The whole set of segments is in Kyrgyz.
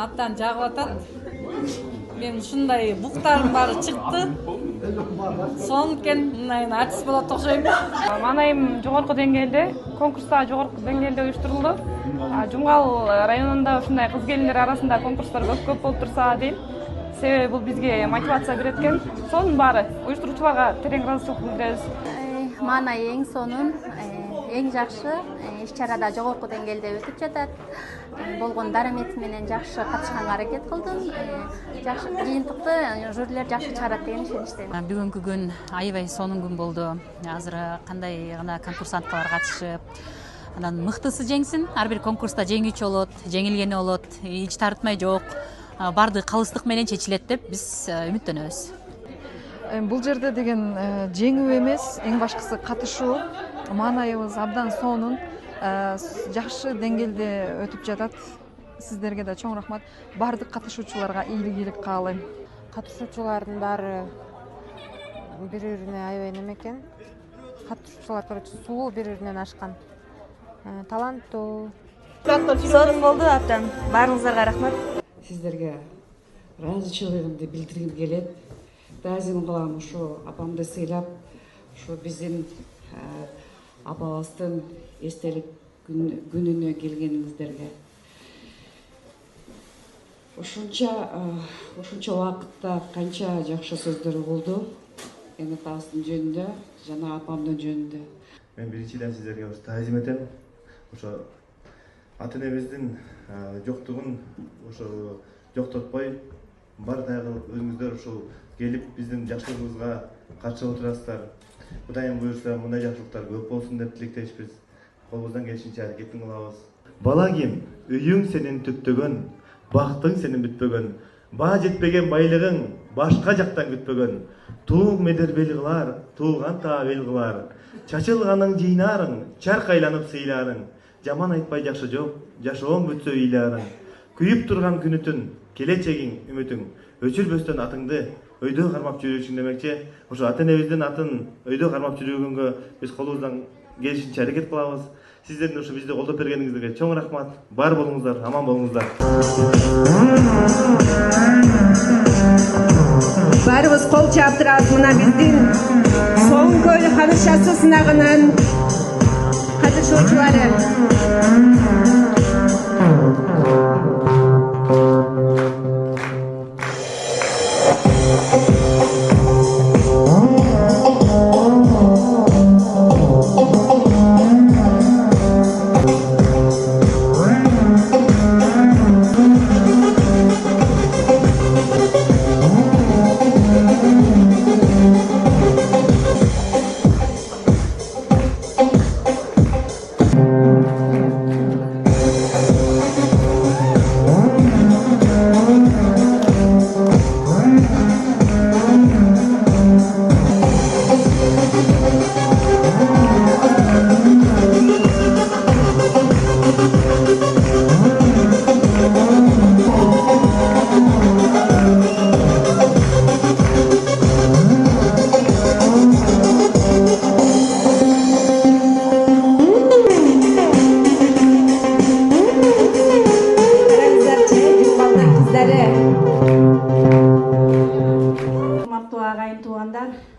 абдан жагып атат. Мен ушундай буктарым баары чыкты. Сонун экен, мынайын артист болот окшойм. Манайым жогорку деңгээлде, конкурста жогорку деңгээлде уюштурулду. Жумгал районунда ушундай кыз келиндер арасында конкурстар көп болуп турса дейм. Себеби бул бизге мотивация берет экен. Сонун баары уюштуруучуларга терең ыраазычылык билдиребиз. Маанай эң сонун, эң жакшы иш-чарада жогорку деңгээлде өтүп жатат. Болгон дарамети менен жакшы катышканга аракет кылдым. Жакшы жыйынтыкты жюрилер жакшы чыгарат деген ишеничтемин. Бүгүнкү күн аябай сонун күн болду. Азыр кандай гана конкурсанткалар катышып, анан мыктысы жеңсин. Ар бир конкурста жеңүүчү болот, жеңилгени болот, эч тартмай жок. Барды калыстык менен чечилет деп биз үмүттөнөбүз. Бул жерде деген жеңүү эмес, эң башкысы катышуу. Маанайыбыз абдан сонун, жакшы деңгээлде өтүп жатат. Сиздерге да чоң рахмат. Бардык катышуучуларга ийгилик каалайм. Катышуучулардын баары бири-бирине аябай неме экен. Катышуучулар сулуу бири-биринен ашкан. Таланттуу. Сонун болду абдан. Баарыңыздарга рахмат. Сиздерге ыраазычылыгымды билдиргим келет. Таазим кылам ушу апамды сыйлап, ушу биздин апабыздын эстелик күнүнө келгениңиздерге. Ушунча убакытта канча жакшы сөздөр угулду. Эми атабыздын жөнүндө жана апамдын жөнүндө. Мен биринчиден сиздерге таазим этем. Ошо ата энебиздин жоктугун ошо жоктотпой, бар дагы өзүңүздөр ушул келип биздин жакшылыгыбызга катышып отурасыздар. Кудайым буюрса мындай жакшылыктар көп болсун деп тилектешпиз. Колубуздан келишинче аракетин кылабыз. Бала ким? Үйүң сенин түптөгөн, бактың сенин бүтпөгөн, баа жетпеген байлыгың башка жактан күтпөгөн. Тууң медер бел кылар, туулган таа бел кылар. Чачылганың жыйнарың, чарк айланып сыйларың. Жаман айтпай жакшы жок, жашооң бүтсө ыйларың. Күйүп турган күнүтүн, келечегиң, үмүтүң. Өчүрбөстөн атыңды өйдө кармап жүрүүчүң демекчи. Ошо ата энебиздин атын өйдө кармап жүрүүгөнгө биз колубуздан келишинче аракет кылабыз. Сиздердин ушу бизди колдоп бергениңиздерге чоң рахмат. Бар болуңуздар, аман болуңуздар. Баарыбыз кол чаптырабыз мына биздин Соң көл ханышасы сынагынын катышуучулары.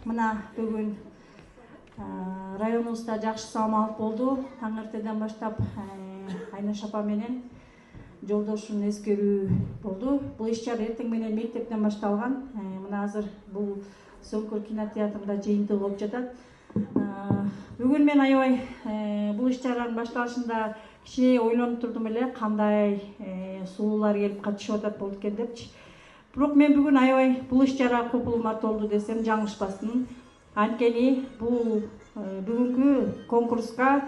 Мына бүгүн районубузда жакшы самалык болду. Таң эртеден баштап Айнаш апа менен жолдошун эскерүү болду. Бул иш-чара эртең менен мектептен башталган. Мына азыр бул Сөңкөр кинотеатрында жыйынтыгы болуп жатат. Бүгүн мен аябай бул иш-чаранын башталышында кичине ойлонуп турдум эле, кандай сулуулар келип катышып атат болду экен депчи. Бирок мен бүгүн аябай бул иш-чара купулмат болду десем жаңылышпасын. Анткени бул бүгүнкү конкурска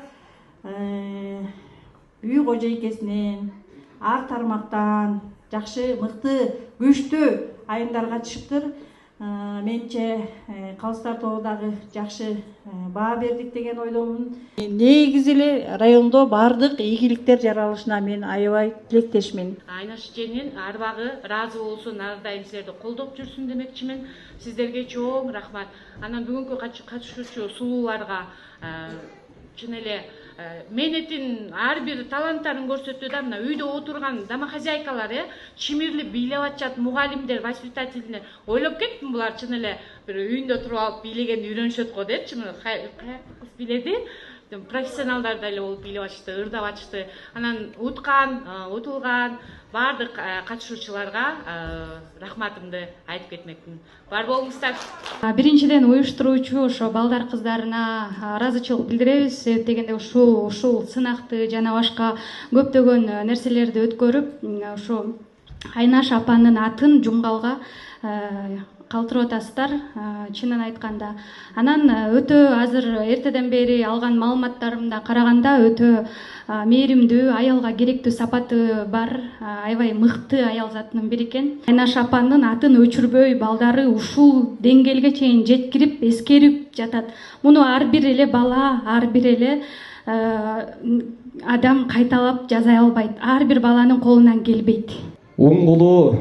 үй кожойкесинен, ар тармактан жакшы, мыкты, күчтүү айымдар катышыптыр. Менче Калыстар тобу дагы жакшы баа бердик деген ойдомун. Негизи эле райондо бардык ийгиликтер жаралышына мен аябай тилектешмин. Айнаш эженин арбагы ыраазы болсун, ар дайым силерди колдоп жүрсүн демекчимин. Сиздерге чоң рахмат. Анан бүгүнкү катышуучу сулууларга чын эле Менетин ар бир таланттарын көрсөтүүдө да мына үйдө отурган домохозяйкалар чимирлеп бийлеп атышат, мугалимдер, воспитательдер ойлоп кеттим булар чын эле бир үйүндө туруп алып бийлегенди үйрөнүшөт го депчи. Каякта кыз бийледи. Профессионалдар деле болуп бийлеп атышты, ырдап атышты. Анан утулган бардык катышуучуларга рахматымды айтып кетмекмин. Бар болуңуздар. Биринчиден уюштуруучу ошо балдар кыздарына ыраазычылык билдиребиз. Себеп дегенде ушул сынакты жана башка көптөгөн нерселерди өткөрүп, ошо Айнаш апанын атын жумгалга калтырып атасыздар, чынын айтканда. Анан өтө азыр эртеден бери алган маалыматтарымда караганда өтө мээримдүү, аялга керектүү сапаты бар, аябай мыкты аял затынын бири экен. Айнаш апанын атын өчүрбөй балдары ушул деңгээлге чейин жеткирип, эскерип жатат. Муну ар бир эле бала, ар бир эле адам кайталап жаза албайт. Ар бир баланын колунан келбейт. Уңгулуу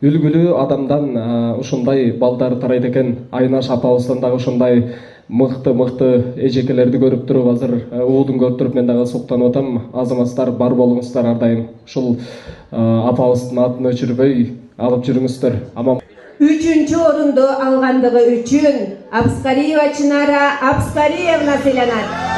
үлгүлүү адамдан ушундай балдар тарайт экен. Айнаш апабыздан дагы ушундай мыкты эжекелерди көрүп туруп, азыр уулун көрүп туруп мен дагы суктанып атам. Азаматтар бар болуңуздар ар дайым. Ушул апабыздын атын өчүрбөй алып жүрүңүздөр. Üçüncü orundu algandığı üçün Abskariyeva Çınara Abskariyevna Selenat.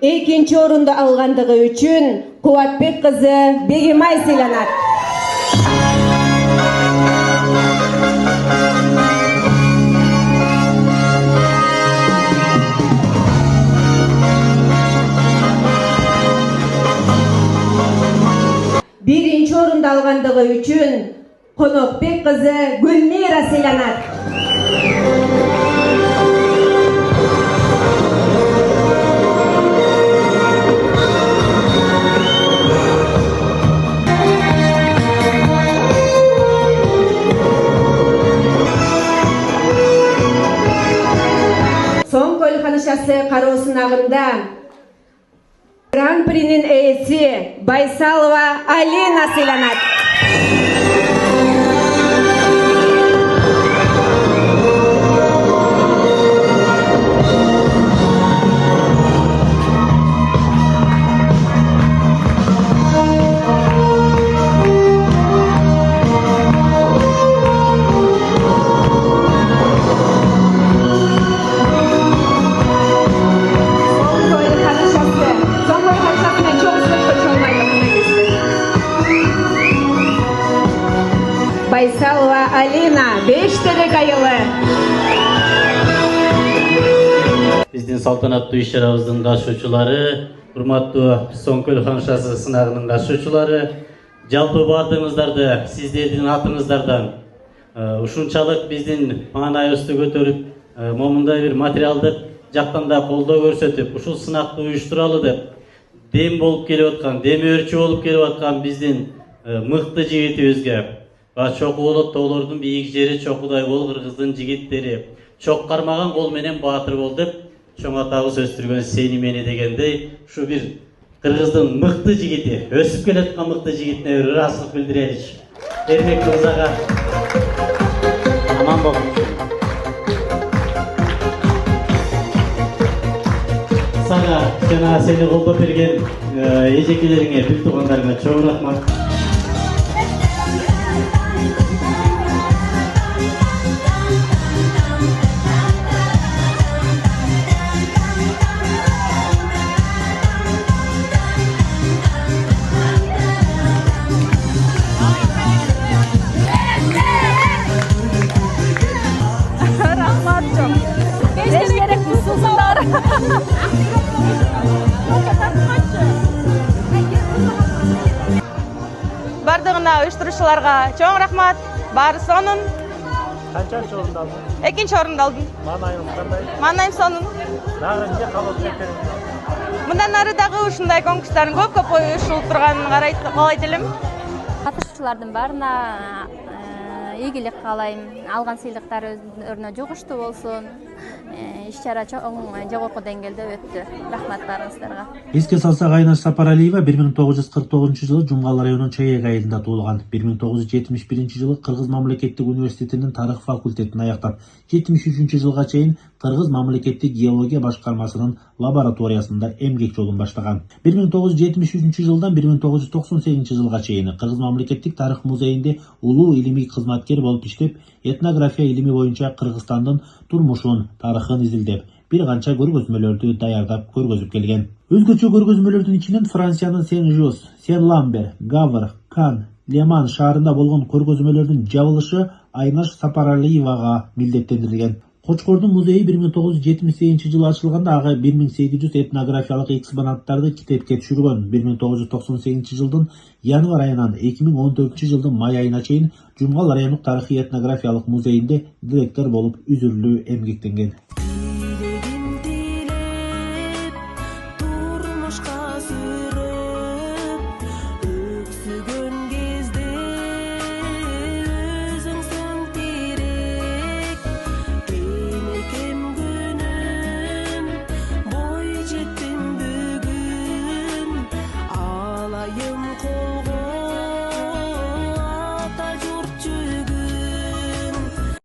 İkinci orunda algandığı üçün Kuvatbek kızı Begimay Selenat. Birinci orunda algandığı üçün Konokbek kızı Gülmira Selenat. Son Koy Hanışası Karosınağında Grand Prix'nin eğesi Baysalova Alina Selenat. Baysalova Alina 5 terek ayılı. Биздин салтанаттуу иш-чарабыздын катышуучулары, урматтуу Соңкөл ханышасы сынагынын катышуучулары, жалпы бардыгыңыздарды сиздердин атыңыздардан ушунчалык биздин маанайыбызды көтөрүп, момундай бир материалдык жактан да колдоо көрсөтүп, ушул сынакты уюштуралы деп дем болуп келип аткан, демөөрчү болуп келип аткан биздин мыкты жигитибизге чоку болот тоолордун бийик жери чокудай бол кыргыздын жигиттери. Чок кармаган кол менен баатыр бол деп чоң атабыз өстүргөн сени мени дегендей, ушу бир кыргыздын мыкты жигити, өсүп келаткан мыкты жигитине бир ыраазычылык билдиреличи. Эрмек мырзага аман болуңуз. Сага жана сени колдоп берген эжекелериңе, бүт туугандарыңа чоң рахмат. Бардыгына уюштуруучуларга чоң рахмат. Баары сонун. Канчанчы орунду алдың? Экинчи орунду алдым. Маанайыңыз кандай? Маанайым сонун. Дагы эмне каалап кеттериңиз? Мындан ары дагы ушундай конкурстардын көп уюштурулуп турганын каалайт элем. Катышуучулардын баарына ийгилик каалайм. Алган сыйлыктар өздөрүнө жугуштуу болсун. иш чара чоң жогорку деңгээлде өттү. Рахмат баарыңыздарга. Эске салсак, Айнаш Сапаралиева 1949 Жумгал районунун Чаек айылында туулган. 1971 жылы Кыргыз мамлекеттик университетинин тарых факультетин аяктап, 73 жылга чейин Кыргыз мамлекеттик геология башкармасынын лабораториясында эмгек жолун баштаган. 1973 жылдан 1998 жылга чейин Кыргыз мамлекеттик тарых музейинде улуу илимий кызматкер болуп иштеп, этнография илими боюнча Кыргызстандын турмушун, тарыхын изилдеп, бир канча көргөзмөлөрдү даярдап көргөзүп келген. Өзгөчө көргөзмөлөрдүн ичинен Франциянын Сен-Жос, Сен-Ламбер, Гавр, Кан, Леман шаарында болгон көргөзмөлөрдүн жабылышы Айнаш Сапаралиевага милдеттендирилген. Кочкордун музейи 1978 жылы ачылганда ага 1800 этнографиялык экспонаттарды китепке түшүргөн. 1998 жылдын январь айынан 2014 жылдын май айына чейин Жумгал райондук тарыхый этнографиялык музейинде директор болуп үзүрлүү эмгектенген.